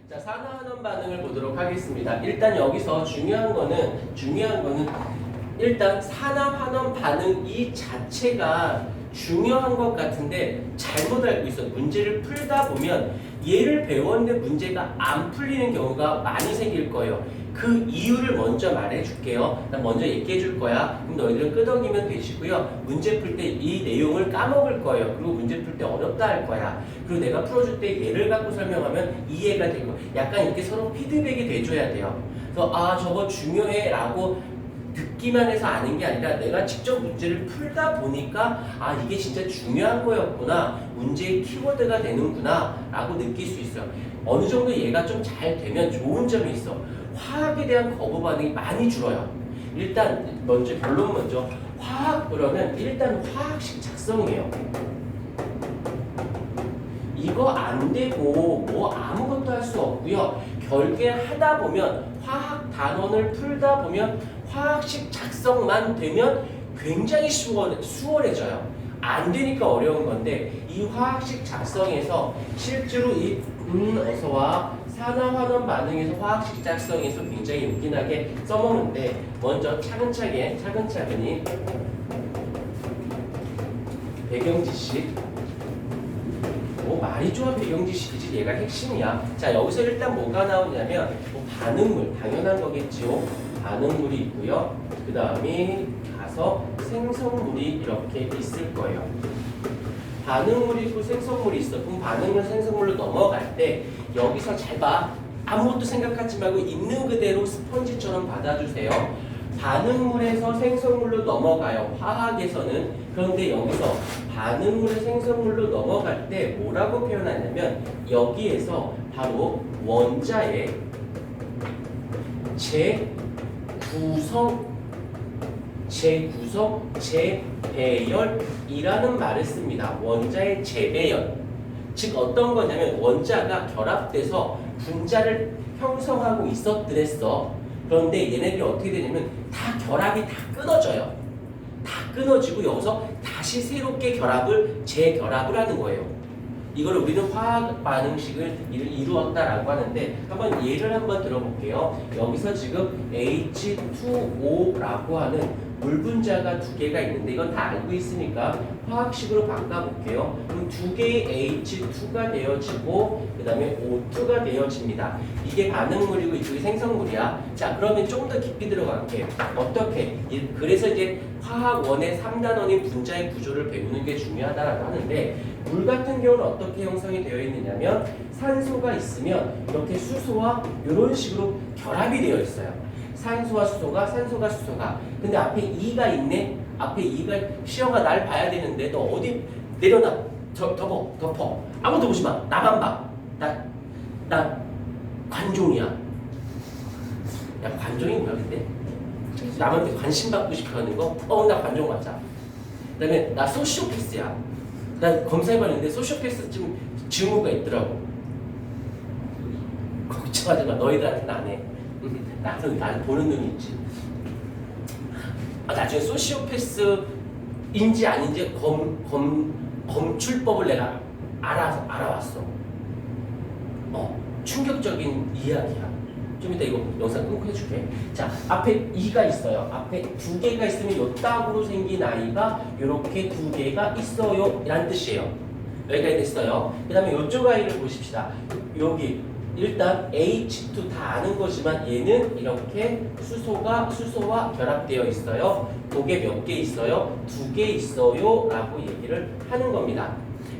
자, 산화환원 반응을 보도록 하겠습니다. 일단 여기서 중요한 거는 일단 산화환원 반응 이 자체가 중요한 것 같은데 잘못 알고 있어. 문제를 풀다 보면 얘를 배웠는데 문제가 안 풀리는 경우가 많이 생길 거예요. 그 이유를 먼저 말해 줄게요. 난 먼저 얘기해 줄 거야. 그럼 너희들은 끄덕이면 되시고요. 문제 풀 때 이 내용을 까먹을 거예요. 그리고 문제 풀 때 어렵다 할 거야. 그리고 내가 풀어줄 때 얘를 갖고 설명하면 이해가 되고 약간 이렇게 서로 피드백이 돼줘야 돼요. 그래서 아 저거 중요해 라고 듣기만 해서 아는 게 아니라 내가 직접 문제를 풀다 보니까 아 이게 진짜 중요한 거였구나, 문제의 키워드가 되는구나 라고 느낄 수 있어요. 어느 정도 얘가 좀 잘 되면 좋은 점이 있어. 화학에 대한 거부 반응이 많이 줄어요. 일단 먼저 결론 먼저 화학 그러면 일단 화학식 작성이에요. 이거 안 되고 뭐 아무것도 할 수 없고요. 결계 하다 보면 화학 단원을 풀다 보면 화학식 작성만 되면 굉장히 수월해져요. 안 되니까 어려운 건데 이 화학식 작성에서 실제로 이 어서와 산화환원 반응에서 화학식 작성에서 굉장히 요긴하게 써먹는데 먼저 차근차근히 배경 지식. 뭐 말이 좋아 배경 지식이지 얘가 핵심이야. 자 여기서 일단 뭐가 나오냐면 뭐 반응물 당연한 거겠지요. 반응물이 있고요. 그 다음에 가서 생성물이 이렇게 있을 거예요. 반응물이 있고 생성물이 있어. 그럼 반응물 생성물로 넘어갈 때 여기서 잘 봐. 아무것도 생각하지 말고 있는 그대로 스펀지처럼 받아주세요. 반응물에서 생성물로 넘어가요. 화학에서는. 그런데 여기서 반응물 생성물로 넘어갈 때 뭐라고 표현하냐면 여기에서 바로 원자의 재배열이라는 말을 씁니다. 원자의 재배열. 즉 어떤 거냐면 원자가 결합돼서 분자를 형성하고 있었더랬어. 그런데 얘네들이 어떻게 되냐면 다 결합이 다 끊어져요. 다 끊어지고 여기서 다시 새롭게 재결합을 하는 거예요. 이걸 우리는 화학 반응식을 이루었다라고 하는데 한번 예를 한번 들어볼게요. 여기서 지금 H2O라고 하는 물 분자가 두 개가 있는데 이건 다 알고 있으니까 화학식으로 바꿔볼게요. 그럼 두 개의 H2가 되어지고 그 다음에 O2가 되어집니다. 이게 반응물이고 이쪽이 생성물이야. 자 그러면 조금 더 깊이 들어갈게요. 어떻게? 그래서 이제 화학원의 3단원인 분자의 구조를 배우는 게 중요하다라고 하는데 물 같은 경우는 어떻게 형성이 되어 있느냐면 산소가 있으면 이렇게 수소와 이런 식으로 결합이 되어 있어요. 산소가 수소가. 근데 앞에 2가 있네. 앞에 2가 시험아 날 봐야 되는데 너 어디 내려놔. 덮어. 아무도 보지 마. 나만 봐. 나 관종이야. 야 관종이 뭐야 근데? 남한테 관심 받고 싶어 하는 거? 나 관종 맞아. 그 다음에 나 소시오패스야. 나 검사해봤는데 소시오패스쯤 증후가 있더라고. 걱정하지 마. 너희들한테는 안 해. 나는 보는 눈이 있지. 나중에 소시오패스인지 아닌지 검출법을 내가 알아왔어. 충격적인 이야기야. 좀 이따 이거 영상 끊고 해줄게. 자, 앞에 2가 있어요. 앞에 두 개가 있으면 요 딱으로 생긴 아이가 요렇게 두 개가 있어요. 라는 뜻이에요. 여기까지 됐어요. 그 다음에 요쪽 아이를 보십시다. 여기 일단 H2 다 아는 거지만 얘는 이렇게 수소와 결합되어 있어요. 독에 몇 개 있어요? 2개 있어요. 라고 얘기를 하는 겁니다.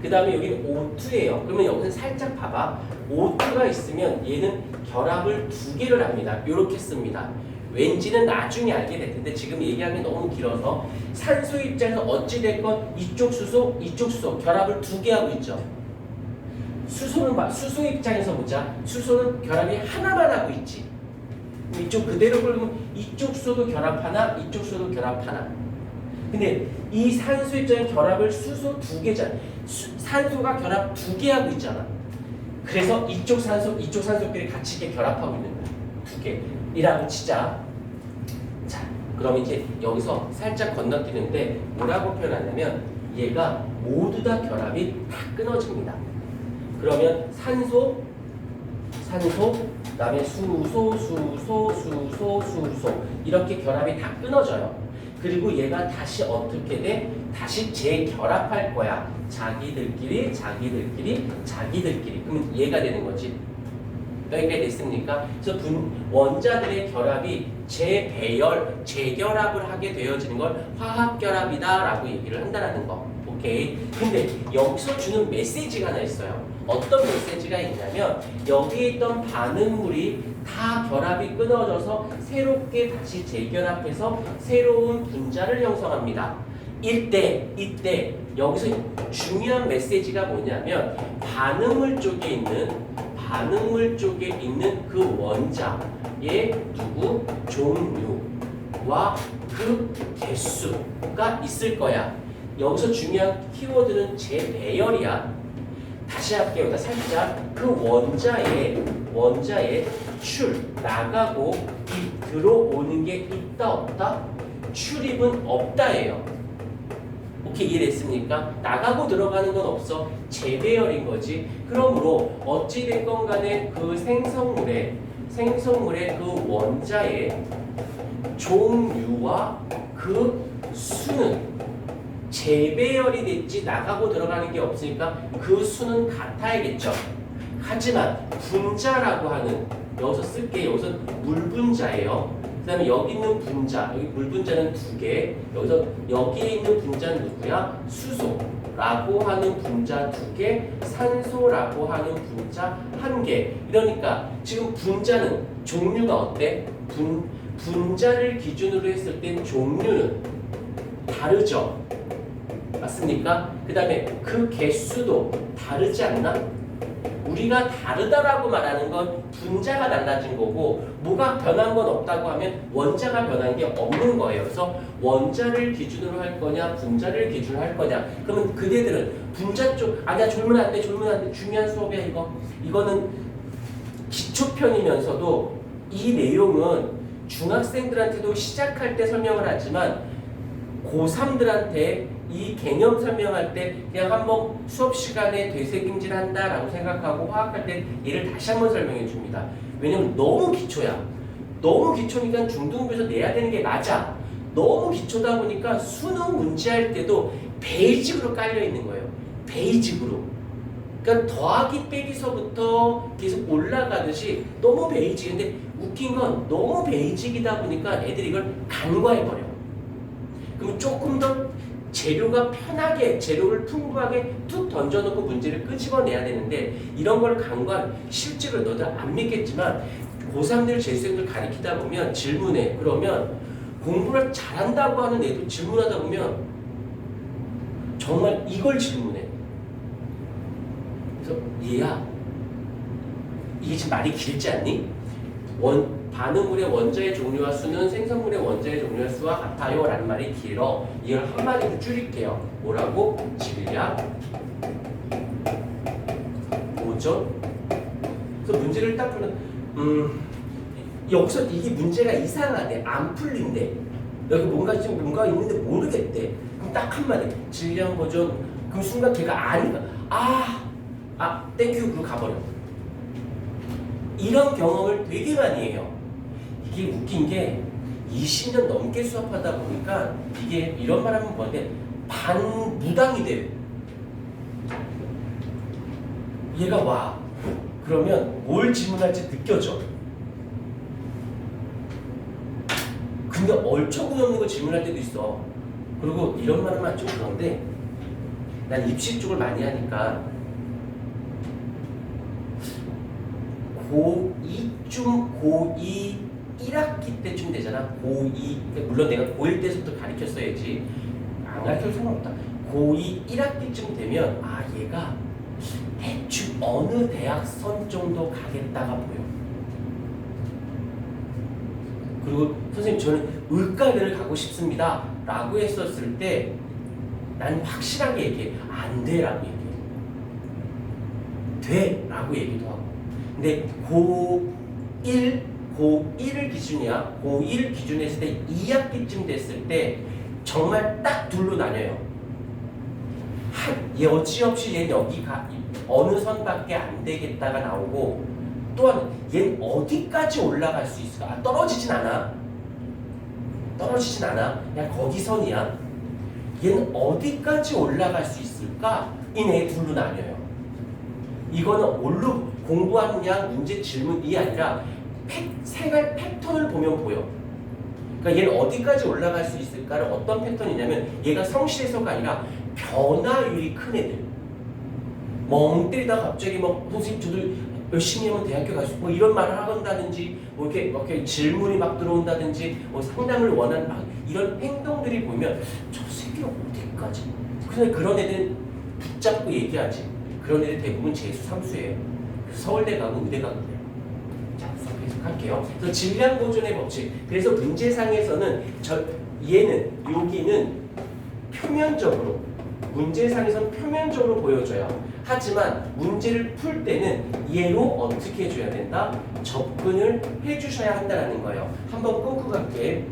그 다음에 여기는 O2예요. 그러면 여기서 살짝 봐봐. O2가 있으면 얘는 결합을 2개를 합니다. 이렇게 씁니다. 왠지는 나중에 알게 될 텐데 지금 얘기하기 너무 길어서 산소 입장에서 어찌됐건 이쪽 수소 결합을 2개 하고 있죠. 수소 입장에서 보자. 수소는 결합이 하나만 하고 있지. 이쪽 그대로 그러면 이쪽 수소도 결합 하나, 이쪽 수소도 결합 하나. 근데 이 산소 입장에 결합을 수소 2개잖아. 산소가 결합 2개 하고 있잖아. 그래서 이쪽 산소끼리 같이 이렇게 결합하고 있는 거야. 2개이라고 치자. 자, 그럼 이제 여기서 살짝 건너뛰는데 뭐라고 표현하냐면 얘가 모두 다 결합이 다 끊어집니다. 그러면 산소 산소, 그다음에 수소, 수소, 수소, 수소 이렇게 결합이 다 끊어져요. 그리고 얘가 다시 어떻게 돼? 다시 재결합할 거야. 자기들끼리, 자기들끼리, 자기들끼리. 그러면 얘가 되는 거지. 여기까지 됐습니까? 그래서 원자들의 결합이 재배열, 재결합을 하게 되어지는 걸 화학결합이다라고 얘기를 한다는 거. 오케이. 근데 여기서 주는 메시지가 하나 있어요. 어떤 메시지가 있냐면 여기에 있던 반응물이 다 결합이 끊어져서 새롭게 다시 재결합해서 새로운 분자를 형성합니다. 이때 여기서 중요한 메시지가 뭐냐면 반응물 쪽에 있는 그 원자의 누구 종류와 그 개수가 있을 거야. 여기서 중요한 키워드는 재배열이야. 다시 할게요. 살짝 그 원자의 나가고 들어오는 게 있다 없다? 출입은 없다예요. 오케이, 이해됐습니까? 나가고 들어가는 건 없어. 재배열인 거지. 그러므로 어찌됐건 간에 그 생성물의 그 원자의 종류와 그 수는 재배열이 됐지 나가고 들어가는 게 없으니까 그 수는 같아야겠죠. 하지만 분자라고 하는, 여기서 쓸게, 여기서 물분자예요. 그 다음에 여기 있는 분자, 여기 물분자는 2개, 여기서 여기에 있는 분자는 누구야? 수소라고 하는 분자 2개, 산소라고 하는 분자 1개. 이러니까 지금 분자는 종류가 어때? 분자를 기준으로 했을 땐 종류는 다르죠. 맞습니까? 그 다음에 그 개수도 다르지 않나? 우리가 다르다라고 말하는 건 분자가 달라진 거고, 뭐가 변한 건 없다고 하면 원자가 변한 게 없는 거예요. 그래서 원자를 기준으로 할 거냐, 분자를 기준으로 할 거냐. 그러면 그대들은 분자 쪽, 아니야, 졸면 안 돼, 중요한 수업이야, 이거. 이거는 기초편이면서도 이 내용은 중학생들한테도 시작할 때 설명을 하지만 고3들한테 이 개념 설명할 때 그냥 한번 수업 시간에 되새김질 한다라고 생각하고 화학할 때 얘를 다시 한번 설명해 줍니다. 왜냐면 너무 기초야. 너무 기초니까 중등부에서 내야 되는 게 맞아. 너무 기초다 보니까 수능 문제할 때도 베이직으로 깔려 있는 거예요. 베이직으로. 그러니까 더하기 빼기서부터 계속 올라가듯이 너무 베이직인데, 웃긴 건 너무 베이직이다 보니까 애들이 이걸 간과해버려. 그럼 조금 더 재료가 편하게, 재료를 풍부하게 툭 던져놓고 문제를 끄집어내야 되는데, 이런 걸 간과한, 실제로 너들 안 믿겠지만 고3들 재수생들 가르치다 보면 질문해. 그러면 공부를 잘한다고 하는 애도 질문하다 보면 정말 이걸 질문해. 그래서 얘야, 이게 지금 말이 길지 않니? 반응물의 원자의 종류와 수는 생성물의 원자의 종류와 수와 같아요 라는 말이 길어. 이걸 한마디로 줄일게요. 뭐라고? 질량, 오존. 그래서 문제를 딱 보면 여기서 이게 문제가 이상하대. 안 풀린대. 여기 뭔가 있는데 모르겠대. 그럼 딱 한마디, 질량, 오존. 그 순간 걔가 아니까 땡큐, 그리고 가버려. 이런 경험을 되게 많이 해요. 이게 웃긴 게 20년 넘게 수업하다 보니까 이게 이런 말 하면 뭐한데 반무당이 돼요. 얘가 와. 그러면 뭘 질문할지 느껴져. 근데 얼처구니 없는 거 질문할 때도 있어. 그리고 이런 말 하면 좀 그런데, 난 입시 쪽을 많이 하니까 고2 1학기 때쯤 되잖아. 고2, 물론 내가 고1 때부터 가르쳤어야지. 안 가르쳐도 상관없다. 고2 1학기쯤 되면 얘가 대충 어느 대학선 정도 가겠다가 보여. 그리고 선생님, 저는 의과대를 가고 싶습니다 라고 했었을 때 난 확실하게 얘기해. 안 돼 라고 얘기해. 돼 라고 얘기도 하고. 근데 고1을 기준이야. 고1 기준에 했을 때 2학기쯤 됐을 때 정말 딱 둘로 나뉘어요. 여지없이 얘는 여기가 어느 선밖에 안 되겠다가 나오고, 또한 얘는 어디까지 올라갈 수 있을까? 떨어지진 않아. 떨어지진 않아. 그냥 거기선이야. 얘는 어디까지 올라갈 수 있을까? 이 네 둘로 나뉘어요. 이거는 올루 공부하는 양 문제 질문이 아니라 생활 패턴을 보면 보여. 그러니까 얘는 어디까지 올라갈 수 있을까를 어떤 패턴이냐면 얘가 성실해서가 아니라 변화율이 큰 애들. 멍 때리다가 갑자기 뭐 선생님 저도 열심히 하면 대학교 갈 수 있고 뭐 이런 말을 한다든지 뭐 이렇게 질문이 막 들어온다든지 뭐 상담을 원하는 막 이런 행동들이 보면 저 새끼 어디까지? 그래서 그런 애들은 붙잡고 얘기하지. 그런 애들 대부분 재수 삼수예요. 그래서 서울대 가고 의대 가고 그래요. 자, 계속 할게요. 그래서 질량 보존의 법칙. 그래서 문제상에서는 얘는 여기는 표면적으로 문제상에서는 표면적으로 보여줘요. 하지만 문제를 풀 때는 얘로 어떻게 해줘야 된다? 접근을 해주셔야 한다는 거예요. 한번 끊고 갈게.